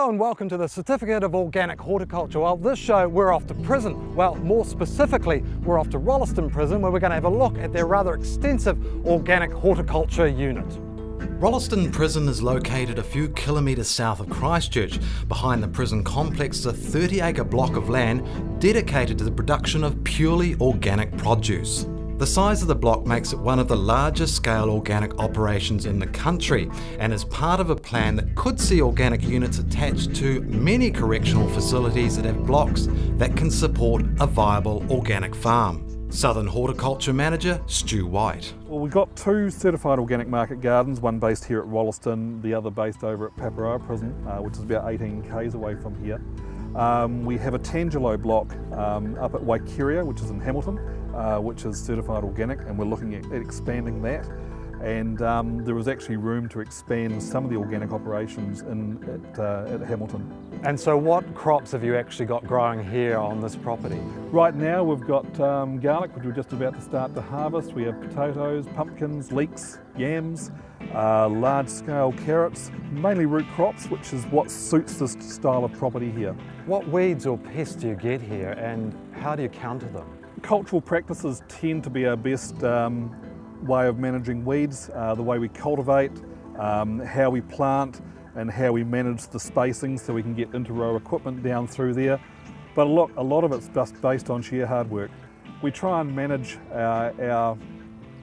Hello and welcome to the Certificate of Organic Horticulture. Well, this show we're off to prison. Well, more specifically, we're off to Rolleston Prison, where we're going to have a look at their rather extensive organic horticulture unit. Rolleston Prison is located a few kilometres south of Christchurch. Behind the prison complex is a 30-acre block of land dedicated to the production of purely organic produce. The size of the block makes it one of the largest scale organic operations in the country and is part of a plan that could see organic units attached to many correctional facilities that have blocks that can support a viable organic farm. Southern Horticulture Manager Stu White. Well, we've got two certified organic market gardens, one based here at Rolleston, the other based over at Paparoa Prison, which is about 18 k's away from here. We have a Tangelo block up at Waikeria, which is in Hamilton, which is certified organic, and we're looking at expanding that. And there is actually room to expand some of the organic operations at Hamilton. And so what crops have you actually got growing here on this property? Right now we've got garlic, which we're just about to start to harvest. We have potatoes, pumpkins, leeks, yams, large-scale carrots, mainly root crops, which is what suits this style of property here. What weeds or pests do you get here, and how do you counter them? Cultural practices tend to be our best way of managing weeds, the way we cultivate, how we plant and how we manage the spacing so we can get inter-row equipment down through there. But look, a lot of it's just based on sheer hard work. We try and manage our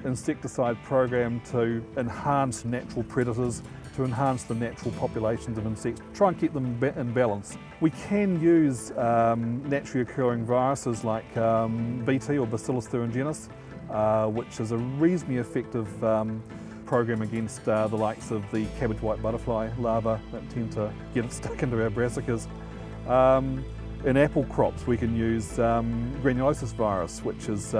insecticide program to enhance natural predators, to enhance the natural populations of insects, try and keep them in balance. We can use naturally occurring viruses like BT or Bacillus thuringiensis, which is a reasonably effective program against the likes of the cabbage white butterfly larvae that tend to get stuck into our brassicas. In apple crops we can use granulosis virus, which is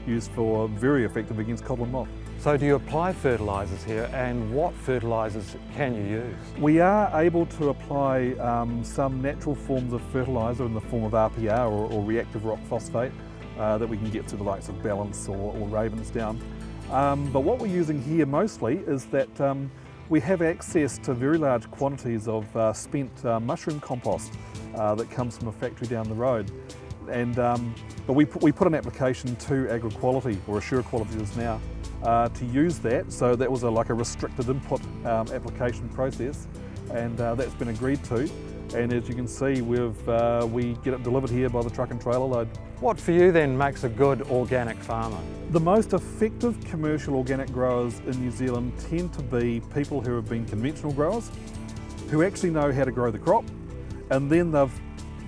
used for very effective against codlin moth. So do you apply fertilisers here, and what fertilisers can you use? We are able to apply some natural forms of fertiliser in the form of RPR or reactive rock phosphate that we can get through the likes of Balance or Ravensdown. But what we're using here mostly is that we have access to very large quantities of spent mushroom compost that comes from a factory down the road. And but we put an application to AgriQuality, or Assure Quality is now, to use that. So that was like a restricted input application process, and that's been agreed to. And as you can see, we get it delivered here by the truck and trailer load. What for you then makes a good organic farmer? The most effective commercial organic growers in New Zealand tend to be people who have been conventional growers, who actually know how to grow the crop, and then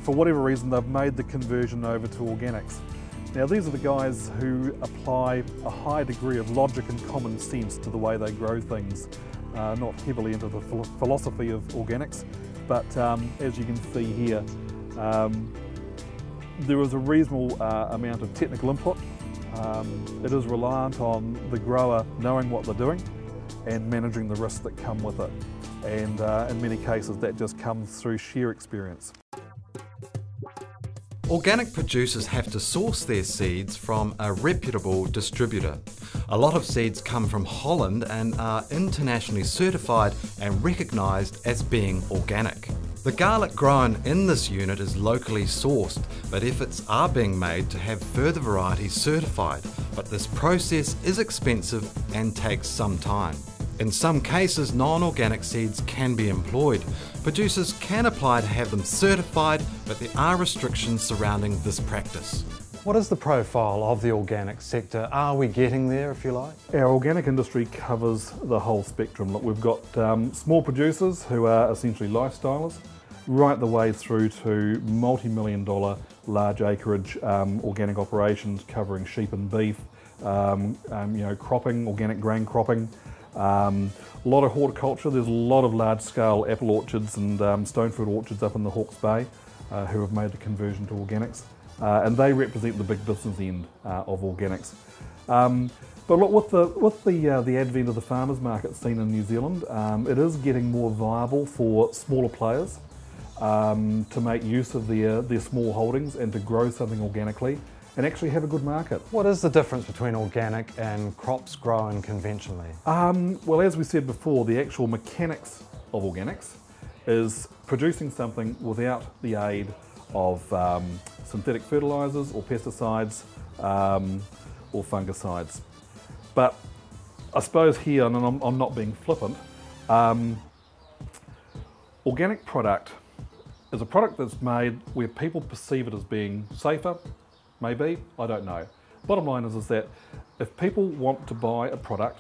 for whatever reason, they've made the conversion over to organics. Now these are the guys who apply a high degree of logic and common sense to the way they grow things, not heavily into the philosophy of organics, but as you can see here, there is a reasonable amount of technical input. It is reliant on the grower knowing what they're doing and managing the risks that come with it. And in many cases that just comes through sheer experience. Organic producers have to source their seeds from a reputable distributor. A lot of seeds come from Holland and are internationally certified and recognised as being organic. The garlic grown in this unit is locally sourced, but efforts are being made to have further varieties certified, but this process is expensive and takes some time. In some cases, non-organic seeds can be employed. Producers can apply to have them certified, but there are restrictions surrounding this practice. What is the profile of the organic sector? Are we getting there, if you like? Our organic industry covers the whole spectrum. Look, we've got small producers who are essentially lifestylers, right the way through to multi-million-dollar large acreage organic operations covering sheep and beef, cropping, organic grain cropping. A lot of horticulture. There's a lot of large-scale apple orchards and stone fruit orchards up in the Hawke's Bay who have made the conversion to organics, and they represent the big business end of organics. But look, with the advent of the farmers market scene in New Zealand, it is getting more viable for smaller players to make use of their small holdings and to grow something organically and actually have a good market. What is the difference between organic and crops grown conventionally? Well, as we said before, the actual mechanics of organics is producing something without the aid of synthetic fertilisers or pesticides or fungicides. But I suppose here, and I'm not being flippant, organic product is a product that's made where people perceive it as being safer, maybe, I don't know. Bottom line is that if people want to buy a product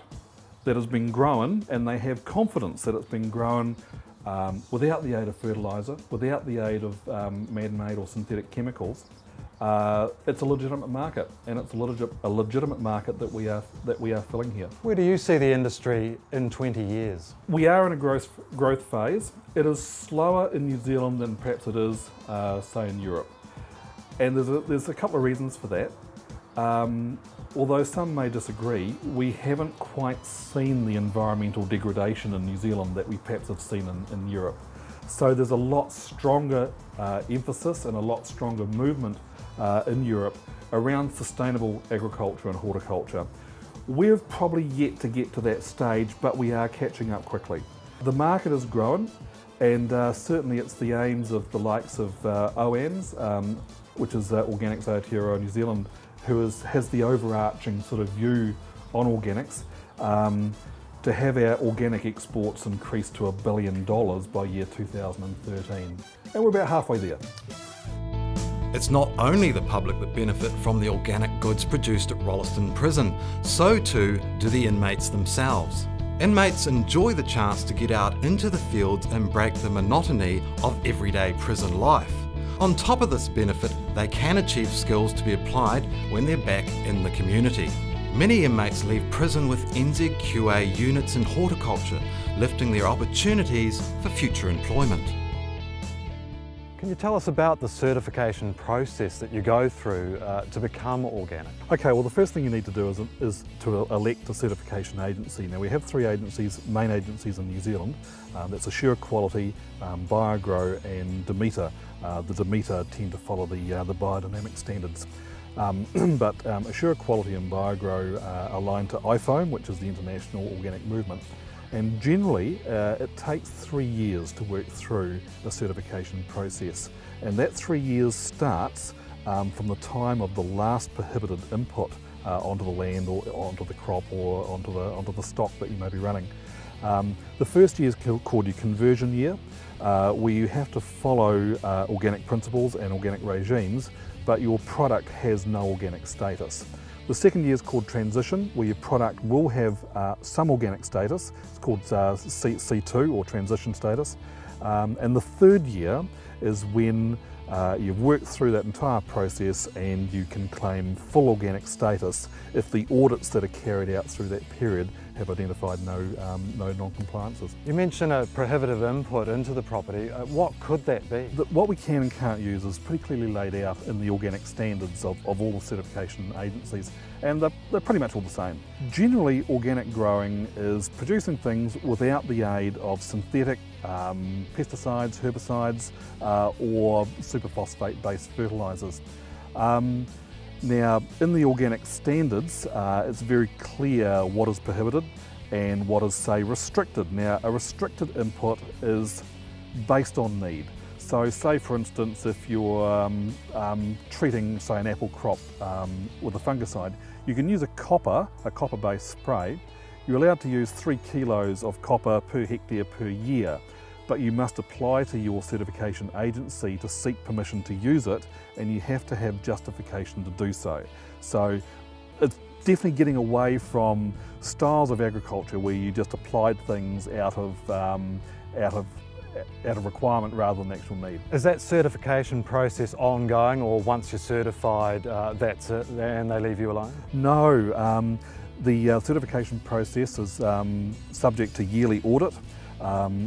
that has been grown and they have confidence that it's been grown without the aid of fertiliser, without the aid of man-made or synthetic chemicals, it's a legitimate market, and it's a legitimate market that we are filling here. Where do you see the industry in 20 years? We are in a growth phase. It is slower in New Zealand than perhaps it is, say, in Europe, and there's a couple of reasons for that. Although some may disagree, we haven't quite seen the environmental degradation in New Zealand that we perhaps have seen in Europe. So there's a lot stronger emphasis and a lot stronger movement in Europe around sustainable agriculture and horticulture. We're probably yet to get to that stage, but we are catching up quickly. The market is growing, and certainly it's the aims of the likes of OANZ, which is Organics Aotearoa New Zealand, who has the overarching sort of view on organics, to have our organic exports increase to $1 billion by year 2013. And we're about halfway there. It's not only the public that benefit from the organic goods produced at Rolleston Prison, so too do the inmates themselves. Inmates enjoy the chance to get out into the fields and break the monotony of everyday prison life. On top of this benefit, they can achieve skills to be applied when they're back in the community. Many inmates leave prison with NZQA units in horticulture, lifting their opportunities for future employment. Can you tell us about the certification process that you go through to become organic? Okay, well the first thing you need to do is to elect a certification agency. Now we have three agencies, main agencies in New Zealand. That's Assure Quality, BioGrow and Demeter. The Demeter tend to follow the biodynamic standards. But Assure Quality and BioGrow are aligned to IFOAM, which is the International Organic Movement. And generally, it takes 3 years to work through the certification process. And that 3 years starts from the time of the last prohibited input onto the land or onto the crop or onto the stock that you may be running. The first year is called your conversion year, where you have to follow organic principles and organic regimes, but your product has no organic status. The second year is called transition, where your product will have some organic status. It's called C2 or transition status. And the third year is when you've worked through that entire process and you can claim full organic status if the audits that are carried out through that period have identified no non-compliances. You mentioned a prohibitive input into the property. What could that be? What we can and can't use is pretty clearly laid out in the organic standards of all the certification agencies, and they're pretty much all the same. Generally, organic growing is producing things without the aid of synthetic pesticides, herbicides, or superphosphate-based fertilisers. Now, in the organic standards, it's very clear what is prohibited and what is, say, restricted. Now, a restricted input is based on need. So, say for instance, if you're treating, say, an apple crop with a fungicide, you can use a copper-based spray. You're allowed to use 3 kilos of copper per hectare per year, but you must apply to your certification agency to seek permission to use it, and you have to have justification to do so. So it's definitely getting away from styles of agriculture where you just applied things out of requirement rather than actual need. Is that certification process ongoing, or once you're certified, that's it and they leave you alone? No, the certification process is subject to yearly audit,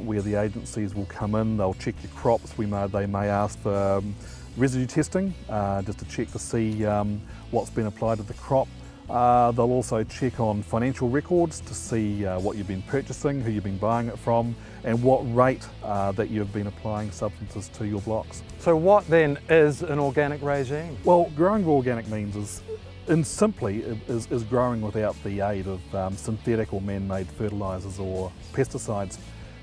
where the agencies will come in, they'll check your crops, they may ask for residue testing, just to check to see what's been applied to the crop. They'll also check on financial records to see what you've been purchasing, who you've been buying it from, and what rate that you've been applying substances to your blocks. So what then is an organic regime? Well, growing organic means is growing without the aid of synthetic or man-made fertilisers or pesticides.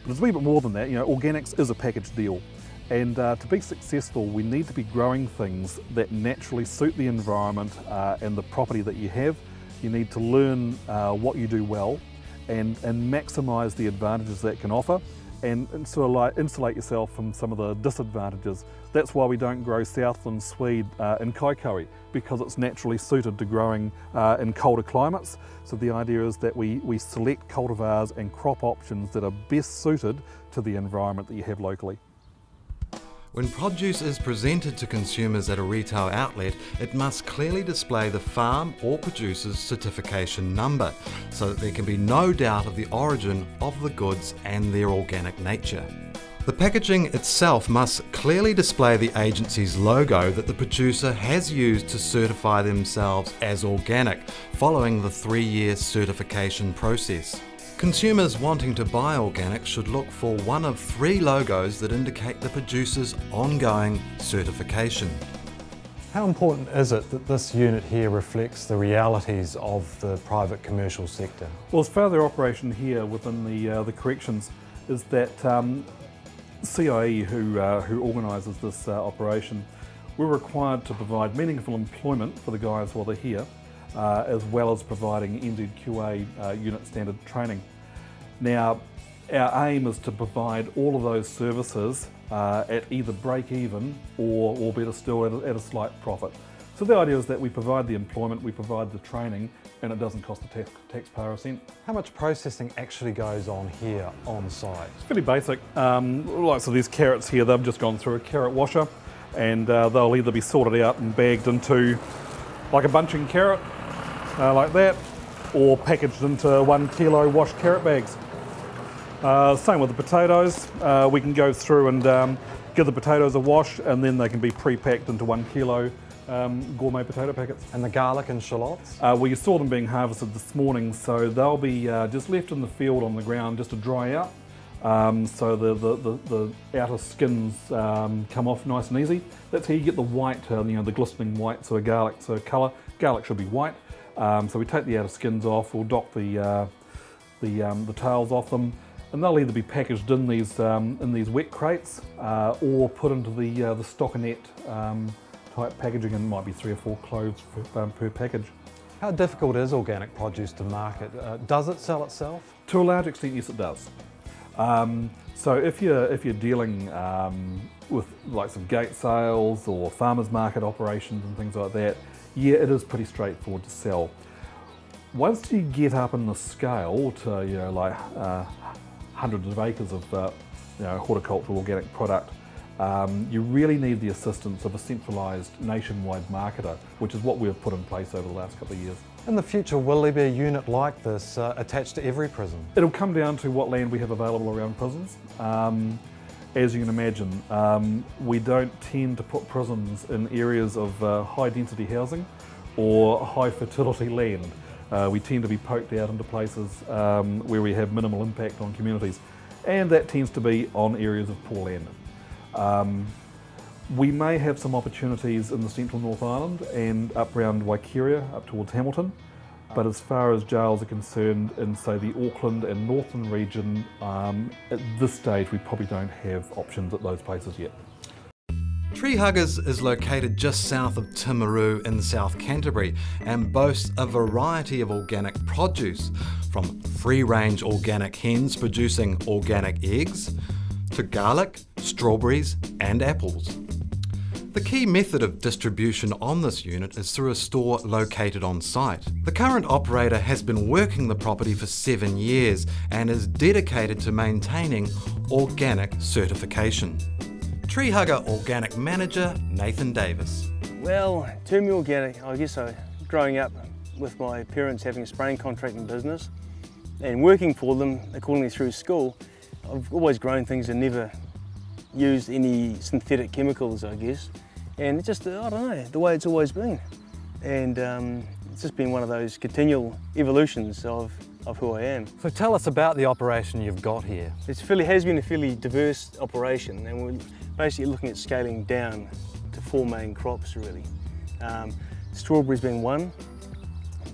But it's a wee bit more than that. Organics is a package deal. And to be successful, we need to be growing things that naturally suit the environment and the property that you have. You need to learn what you do well and maximise the advantages that can offer, and sort of like insulate yourself from some of the disadvantages. That's why we don't grow Southland Swede in Kaikouri, because it's naturally suited to growing in colder climates. So the idea is that we select cultivars and crop options that are best suited to the environment that you have locally. When produce is presented to consumers at a retail outlet, it must clearly display the farm or producer's certification number, so that there can be no doubt of the origin of the goods and their organic nature. The packaging itself must clearly display the agency's logo that the producer has used to certify themselves as organic, following the 3-year certification process. Consumers wanting to buy organic should look for one of 3 logos that indicate the producer's ongoing certification. How important is it that this unit here reflects the realities of the private commercial sector? Well, as part of their operation here within the corrections is that CIE, who organises this operation, we're required to provide meaningful employment for the guys while they're here, as well as providing NZQA unit standard training. Now, our aim is to provide all of those services at either break even or better still at a slight profit. So the idea is that we provide the employment, we provide the training, and it doesn't cost the taxpayer a cent. How much processing actually goes on here on site? It's pretty basic. So these carrots here, they've just gone through a carrot washer, and they'll either be sorted out and bagged into like a bunching carrot, like that, or packaged into 1 kilo washed carrot bags. Same with the potatoes. We can go through and give the potatoes a wash, and then they can be pre-packed into 1 kilo gourmet potato packets. And the garlic and shallots? We saw them being harvested this morning, so they'll be just left in the field on the ground just to dry out. So the outer skins come off nice and easy. That's how you get the white, the glistening white sort of garlic sort of colour. Garlic should be white. So we take the outer skins off, we'll dock the tails off them, and they'll either be packaged in these wet crates or put into the stockinette type packaging, and it might be 3 or 4 cloves per package. How difficult is organic produce to market? Does it sell itself? To a large extent, yes, it does. So if you're dealing with like some gate sales or farmers market operations and things like that, yeah, it is pretty straightforward to sell. Once you get up in the scale to hundreds of acres of horticultural organic product, you really need the assistance of a centralised nationwide marketer, which is what we've put in place over the last couple of years. In the future, will there be a unit like this attached to every prison? It'll come down to what land we have available around prisons. As you can imagine, we don't tend to put prisons in areas of high density housing or high fertility land. We tend to be poked out into places where we have minimal impact on communities, and that tends to be on areas of poor land. We may have some opportunities in the central North Island and up around Waikeria, up towards Hamilton, but as far as jails are concerned in, say, the Auckland and Northern region, at this stage we probably don't have options at those places yet. Treehuggers is located just south of Timaru in South Canterbury and boasts a variety of organic produce, from free-range organic hens producing organic eggs, to garlic, strawberries and apples. The key method of distribution on this unit is through a store located on site. The current operator has been working the property for 7 years and is dedicated to maintaining organic certification. Treehugger Organic Manager Nathan Davis. Well, term organic, I guess growing up with my parents having a spraying contracting business and working for them accordingly through school, I've always grown things and never used any synthetic chemicals, I guess. And it's just, I don't know, the way it's always been. And it's just been one of those continual evolutions of who I am. So tell us about the operation you've got here. It has been a fairly diverse operation, and we're basically looking at scaling down to 4 main crops really. Strawberries being one,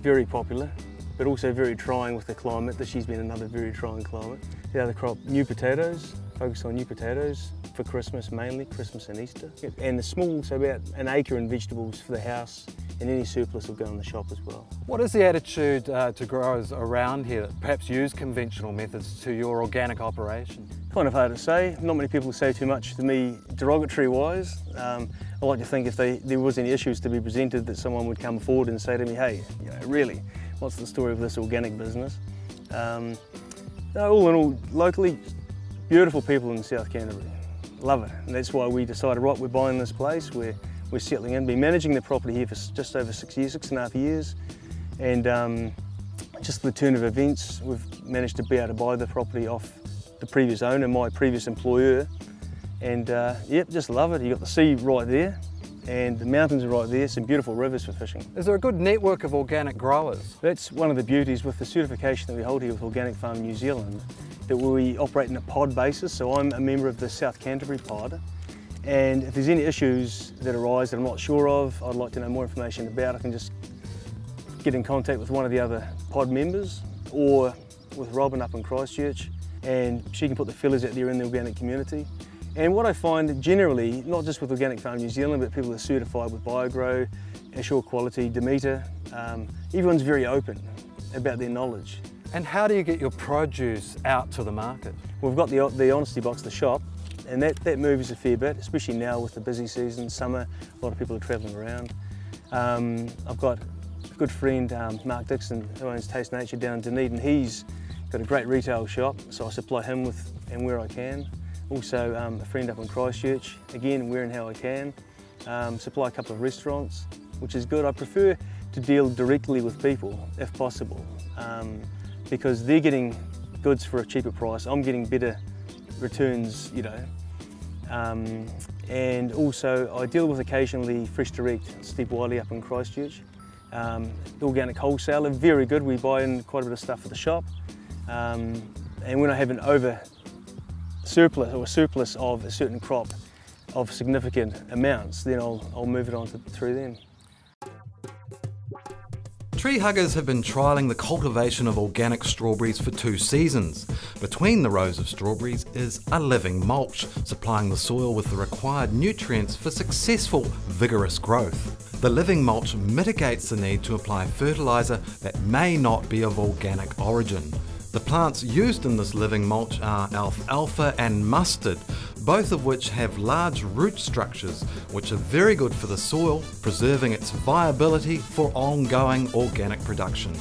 very popular, but also very trying with the climate. This year's been another very trying climate. The other crop, new potatoes, focus on new potatoes for Christmas mainly, Christmas and Easter. And the small, so about an acre in vegetables for the house, and any surplus will go in the shop as well. What is the attitude to growers around here that perhaps use conventional methods to your organic operation? Kind of hard to say. Not many people say too much to me derogatory wise. I like to think if there was any issues to be presented that someone would come forward and say to me, hey, you know, really, what's the story of this organic business? All in all, locally, beautiful people in South Canterbury. Love it. And that's why we decided, right, we're buying this place, we're settling in, been managing the property here for just over 6 years, 6.5 years. And just the turn of events, we've managed to be able to buy the property off the previous owner, my previous employer. And yep, just love it. You've got the sea right there, and the mountains are right there, some beautiful rivers for fishing. Is there a good network of organic growers? That's one of the beauties with the certification that we hold here with Organic Farm New Zealand, that we operate in a pod basis. So I'm a member of the South Canterbury pod, and if there's any issues that arise that I'm not sure of, I'd like to know more information about, I can just get in contact with one of the other pod members or with Robin up in Christchurch, and she can put the fillers out there in the organic community. And what I find generally, not just with Organic Farm New Zealand, but people that are certified with BioGrow, Assure Quality, Demeter, everyone's very open about their knowledge. And how do you get your produce out to the market? We've got the Honesty Box, the shop, and that moves a fair bit, especially now with the busy season, summer, a lot of people are travelling around. I've got a good friend, Mark Dixon, who owns Taste Nature down in Dunedin. He's got a great retail shop, so I supply him with and where I can. Also a friend up in Christchurch, again where and how I can. Supply a couple of restaurants, which is good. I prefer to deal directly with people if possible, because they're getting goods for a cheaper price. I'm getting better returns, you know. And also I deal with occasionally Fresh Direct, Steve Wiley up in Christchurch. The organic wholesaler, very good. We buy in quite a bit of stuff for the shop. And when I have an surplus of a certain crop of significant amounts, then I'll move it on through them. Treehuggers have been trialling the cultivation of organic strawberries for 2 seasons. Between the rows of strawberries is a living mulch, supplying the soil with the required nutrients for successful, vigorous growth. The living mulch mitigates the need to apply fertiliser that may not be of organic origin. The plants used in this living mulch are alfalfa and mustard, both of which have large root structures which are very good for the soil, preserving its viability for ongoing organic production.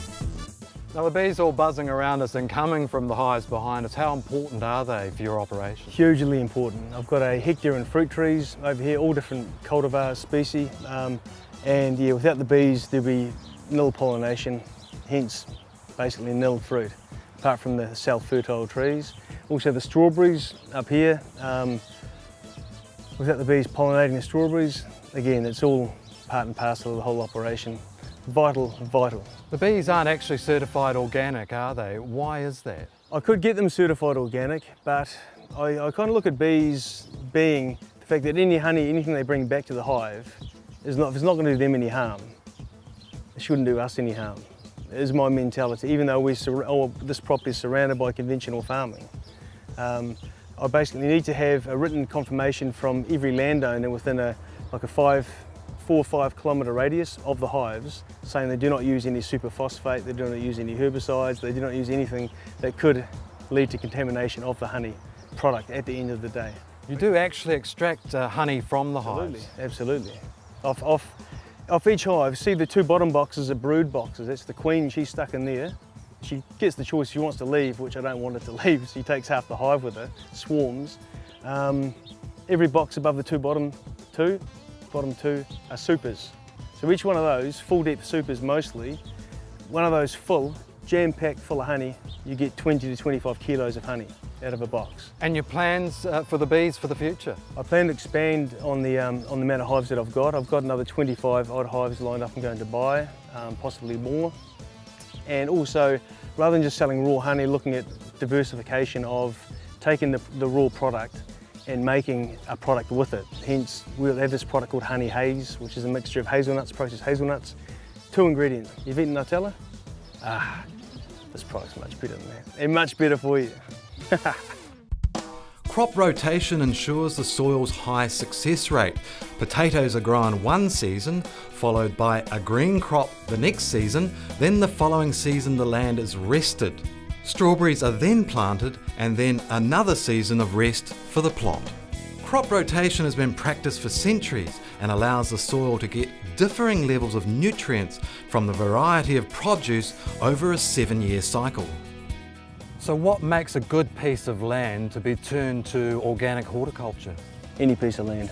Now the bees all buzzing around us and coming from the hives behind us, how important are they for your operation? Hugely important. I've got a hectare in fruit trees over here, all different cultivar species, and yeah, without the bees there'd be nil pollination, hence basically nil fruit, apart from the self-fertile trees. Also the strawberries up here, without the bees pollinating the strawberries, again, it's all part and parcel of the whole operation. Vital, vital. The bees aren't actually certified organic, are they? Why is that? I could get them certified organic, but I kind of look at bees being the fact that any honey, anything they bring back to the hive, if it's not going to do them any harm, it shouldn't do us any harm. Is my mentality, even though this property is surrounded by conventional farming. I basically need to have a written confirmation from every landowner within a 4 or 5 kilometre radius of the hives, saying they do not use any superphosphate, they do not use any herbicides, they do not use anything that could lead to contamination of the honey product at the end of the day. You do actually extract honey from the hives? Absolutely. Off each hive, see the 2 bottom boxes are brood boxes. That's the queen, she's stuck in there. She gets the choice, she wants to leave, which I don't want her to leave. She takes half the hive with her, swarms. Every box above the bottom two are supers. So each one of those, full depth supers mostly, one of those full, jam-packed full of honey, you get 20 to 25 kilos of honey out of a box. And your plans for the bees for the future? I plan to expand on the amount of hives that I've got. I've got another 25 odd hives lined up and going to buy, possibly more. And also, rather than just selling raw honey, looking at diversification of taking the raw product and making a product with it. Hence, we'll have this product called Honey Haze, which is a mixture of hazelnuts, processed hazelnuts. 2 ingredients. You've eaten Nutella? Ah, this product's much better than that. And much better for you. Crop rotation ensures the soil's high success rate. Potatoes are grown one season, followed by a green crop the next season, then the following season the land is rested. Strawberries are then planted, and then another season of rest for the plot. Crop rotation has been practiced for centuries and allows the soil to get differing levels of nutrients from the variety of produce over a 7-year cycle. So what makes a good piece of land to be turned to organic horticulture? Any piece of land.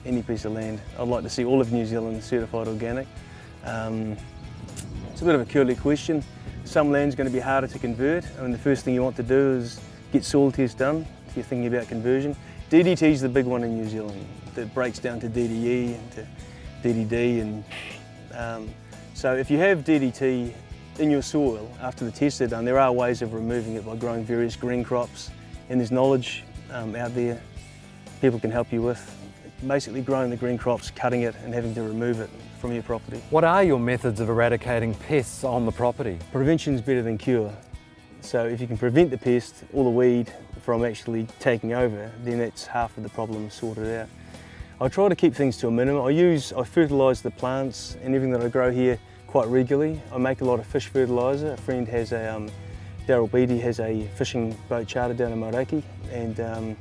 Any piece of land. I'd like to see all of New Zealand certified organic. It's a bit of a curly question. Some land's going to be harder to convert. I mean, the first thing you want to do is get soil tests done if you're thinking about conversion. DDT is the big one in New Zealand. That breaks down to DDE and to DDD. And so if you have DDT in your soil after the tests are done, there are ways of removing it by growing various green crops, and there's knowledge out there people can help you with. Basically growing the green crops, cutting it and having to remove it from your property. What are your methods of eradicating pests on the property? Prevention is better than cure. So if you can prevent the pest or the weed from actually taking over, then that's half of the problem sorted out. I try to keep things to a minimum. I fertilise the plants and everything that I grow here quite regularly. I make a lot of fish fertiliser. A friend has a, Daryl Beattie has a fishing boat charter down in Mauraki, and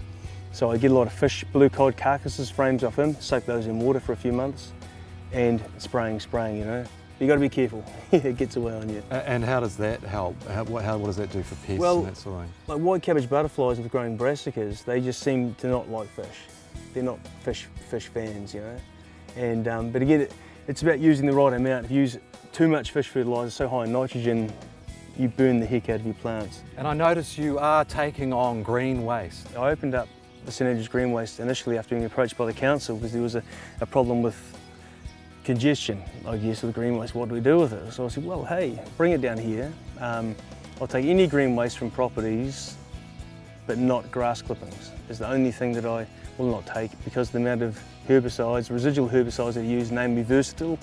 so I get a lot of fish, blue cod carcasses, frames off him, soak those in water for a few months, and spraying, you know. You got to be careful, it gets away on you. And how does that help? What does that do for pests and that sort of thing? Like white cabbage butterflies with growing brassicas, they just seem to not like fish. They're not fish fans, you know. And but again, it's about using the right amount. If you use too much fish fertiliser, so high in nitrogen, you burn the heck out of your plants. And I notice you are taking on green waste. I opened up the St Andrews Green Waste initially after being approached by the council because there was a problem with congestion, I guess, with green waste. What do we do with it? So I said, well, hey, bring it down here. I'll take any green waste from properties, but not grass clippings. It's the only thing that I will not take because the amount of herbicides, residual herbicides that I use, namely versatile.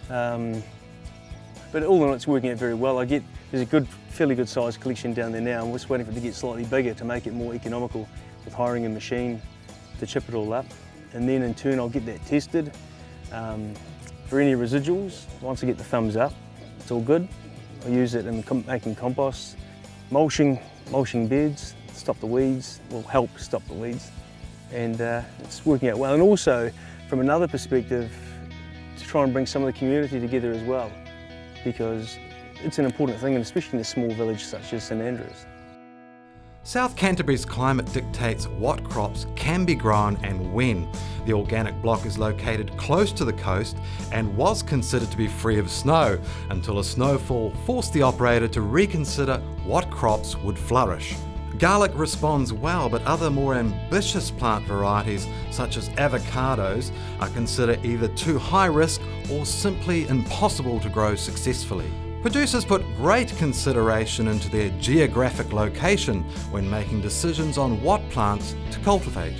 But all in all, it's working out very well. There's a fairly good sized collection down there now. I'm just waiting for it to get slightly bigger to make it more economical with hiring a machine to chip it all up. And then in turn, I'll get that tested. For any residuals, once I get the thumbs up, it's all good. I use it in making compost, mulching beds, stop the weeds, will help stop the weeds. And it's working out well. And also, from another perspective, to try and bring some of the community together as well, because it's an important thing, and especially in a small village such as St Andrews. South Canterbury's climate dictates what crops can be grown and when. The organic block is located close to the coast and was considered to be free of snow until a snowfall forced the operator to reconsider what crops would flourish. Garlic responds well, but other more ambitious plant varieties such as avocados are considered either too high risk or simply impossible to grow successfully. Producers put great consideration into their geographic location when making decisions on what plants to cultivate.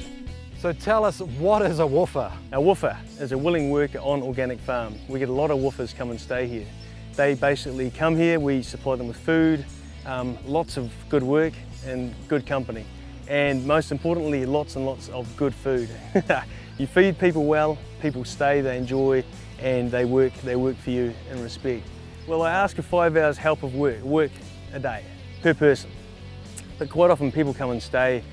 So tell us, what is a woofer? A woofer is a willing worker on organic farm. We get a lot of woofers come and stay here. They basically come here, we supply them with food, lots of good work and good company. And most importantly, lots and lots of good food. You feed people well, people stay, they enjoy, and they work for you in respect. Well, I ask for 5 hours help of work a day per person. But quite often people come and stay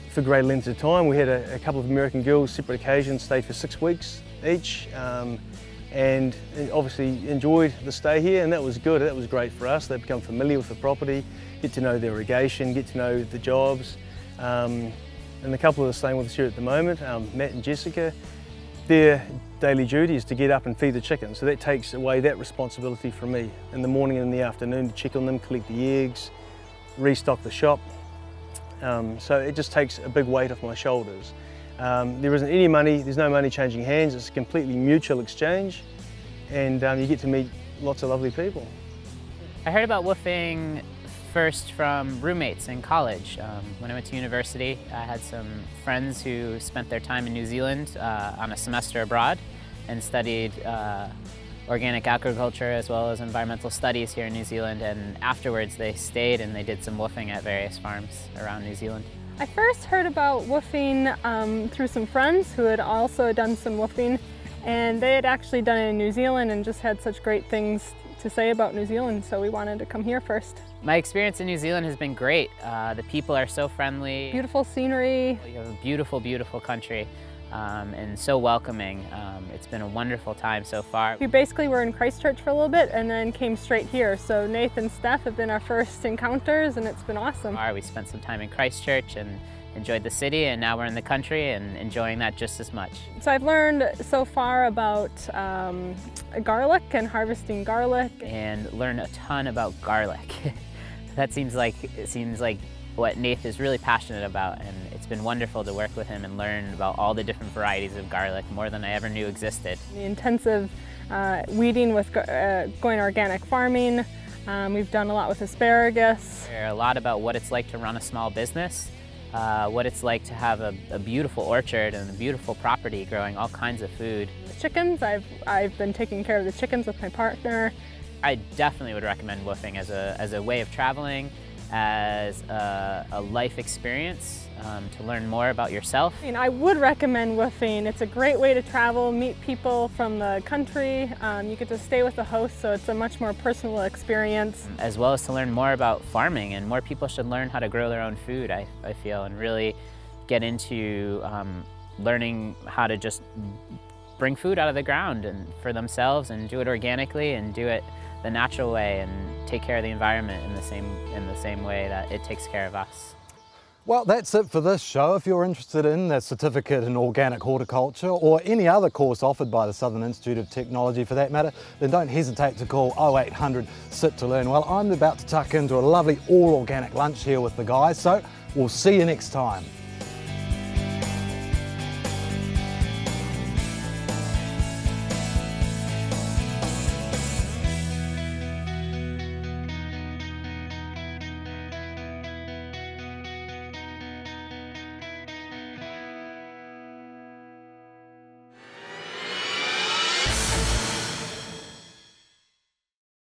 for great lengths of time. We had a couple of American girls, separate occasions, stay for 6 weeks each, and obviously enjoyed the stay here, and that was good. That was great for us. They become familiar with the property, get to know the irrigation, get to know the jobs. And a couple that are staying with us here at the moment, Matt and Jessica, their daily duty is to get up and feed the chickens, so that takes away that responsibility from me in the morning and in the afternoon to check on them, collect the eggs, restock the shop. So it just takes a big weight off my shoulders. There isn't any money, there's no money changing hands, it's a completely mutual exchange, and you get to meet lots of lovely people. I heard about woofing first from roommates in college. When I went to university, I had some friends who spent their time in New Zealand on a semester abroad and studied organic agriculture as well as environmental studies here in New Zealand, and afterwards they stayed and they did some woofing at various farms around New Zealand. I first heard about woofing through some friends who had also done some woofing, and they had actually done it in New Zealand and just had such great things to say about New Zealand, so we wanted to come here first. My experience in New Zealand has been great. The people are so friendly. Beautiful scenery. You have a beautiful, beautiful country and so welcoming. It's been a wonderful time so far. We basically were in Christchurch for a little bit and then came straight here. So Nathan and Steph have been our first encounters and it's been awesome. We spent some time in Christchurch and enjoyed the city, and now we're in the country and enjoying that just as much. So I've learned so far about garlic and harvesting garlic. And learned a ton about garlic. That seems like what Nath is really passionate about, and it's been wonderful to work with him and learn about all the different varieties of garlic, more than I ever knew existed. The intensive weeding with going organic farming. We've done a lot with asparagus. A lot about what it's like to run a small business, what it's like to have a beautiful orchard and a beautiful property growing all kinds of food. The chickens, I've been taking care of the chickens with my partner. I definitely would recommend woofing as a way of traveling, as a life experience, to learn more about yourself. I would recommend woofing. It's a great way to travel, meet people from the country. You get to stay with the host, so it's a much more personal experience. As well as to learn more about farming, and more people should learn how to grow their own food, I feel, and really get into learning how to just bring food out of the ground and for themselves, and do it organically and do it the natural way, and take care of the environment in the same way that it takes care of us. Well, that's it for this show. If you're interested in the Certificate in Organic Horticulture or any other course offered by the Southern Institute of Technology for that matter, then don't hesitate to call 0800 SIT to learn. Well, I'm about to tuck into a lovely all organic lunch here with the guys, so we'll see you next time.